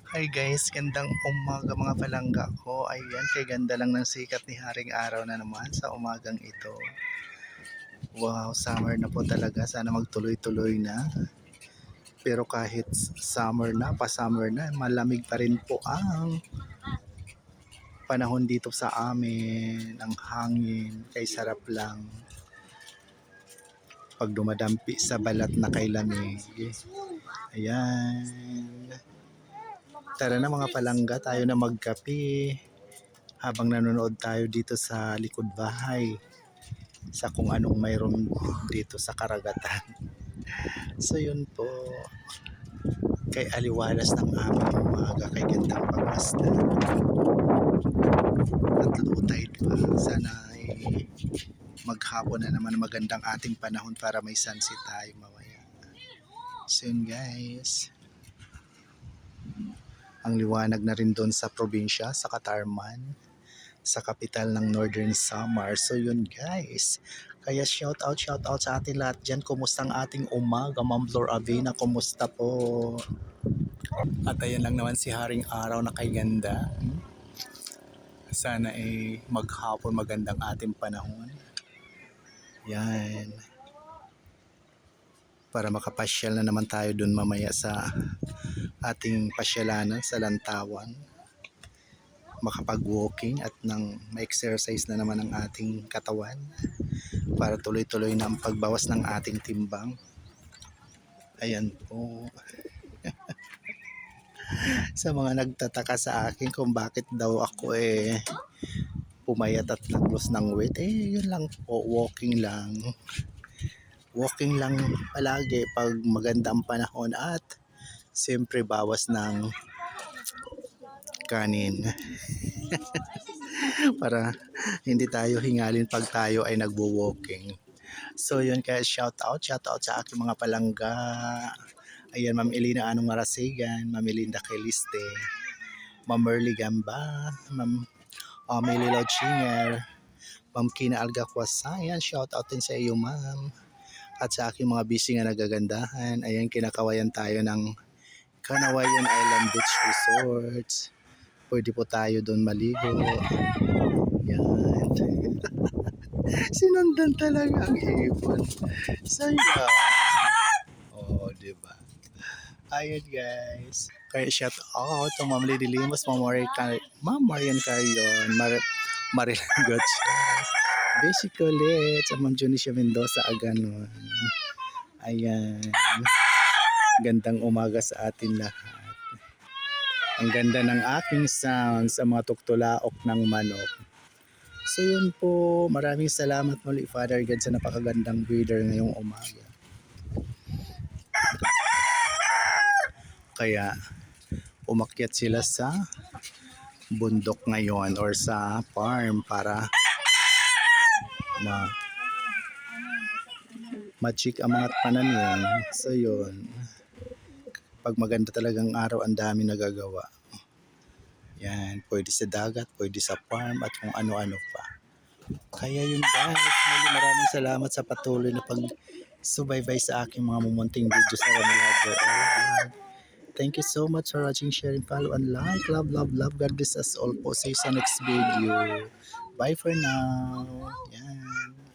Hi guys, gandang umaga mga palangga ko. Ayan, kay ganda lang ng sikat ni Haring Araw na naman sa umagang ito. Wow, summer na po talaga. Sana magtuloy-tuloy na. Pero kahit summer na, pa-summer na, malamig pa rin po ang panahon dito sa amin. Ang hangin, kay sarap lang. Pag dumadampi sa balat na kay lamig. Ayan. Tara na mga palangga, tayo na magkape habang nanonood tayo dito sa likod bahay sa kung anong mayroon dito sa karagatan. So yun po, kay aliwalas ng aming umaga, kay gandang pagmasdan at low tide pa. Sana ay maghapon na naman magandang ating panahon para may sunset tayo mamaya. So yun guys, ang liwanag na rin doon sa probinsya, sa Katarman, sa kapital ng Northern Samar. So yun guys. Kaya shout out sa ating lahat dyan. Kumusta ang ating umaga? Ma'am Flor Avena, kumusta po? At ayan lang naman si Haring Araw na kay ganda. Sana ay maghapon magandang ating panahon. Yan. Para makapasyal na naman tayo dun mamaya sa ating pasyalanan sa Lantawan. Makapag-walking at nang ma-exercise na naman ang ating katawan para tuloy-tuloy na ang pagbawas ng ating timbang. Ayan po. Sa mga nagtataka sa akin kung bakit daw ako pumayat at nag-lose ng weight, yun lang po, walking lang. Walking lang palagi pag maganda ang panahon at siyempre bawas ng kanin. Para hindi tayo hingalin pag tayo ay nagwo-walking. So yun, kaya shout out sa aking mga palangga. Ayan, Ma'am Elina Anong Marasigan, Ma'am Melinda Keliste, Ma'am Merly Gamba, Ma'am Mili Lodginger, Ma'am Kina Algakwasa. Ayan, shout out din sa iyo ma'am. At sa aking mga busy nga nagagandahan. Ayan, kinakawayan tayo ng Kanawayan Island Beach Resorts. Pwede po tayo doon maligo. Yan. Sinundan talaga ang ibon. So yeah. Oh, diba? Ayun guys. Kaya shout out to Ma'am Lady Limos, Ma'am Marian Carion, Marilan Gutierrez, basically sa Ma'am Junicia Mendoza Aganon. Ayan. Gandang umaga sa atin lahat. Ang ganda ng aking sound sa mga tuktulaok ng manok. So yun po, maraming salamat muli Father God sa napakagandang weather ngayong umaga. Kaya umakyat sila sa bundok ngayon or sa farm para ma-check ang mga pananim. So yun, pag maganda talagang araw, ang dami nagagawa. Yan, pwede sa dagat, pwede sa farm at kung ano-ano pa. Kaya yun guys, maraming salamat sa patuloy na pag-subaybay sa aking mga mumunting video sa Ramilagro. Thank you so much for watching, sharing, follow, and like. Love, love, love. God bless us all po. See you sa next video. Bye for now. Yan.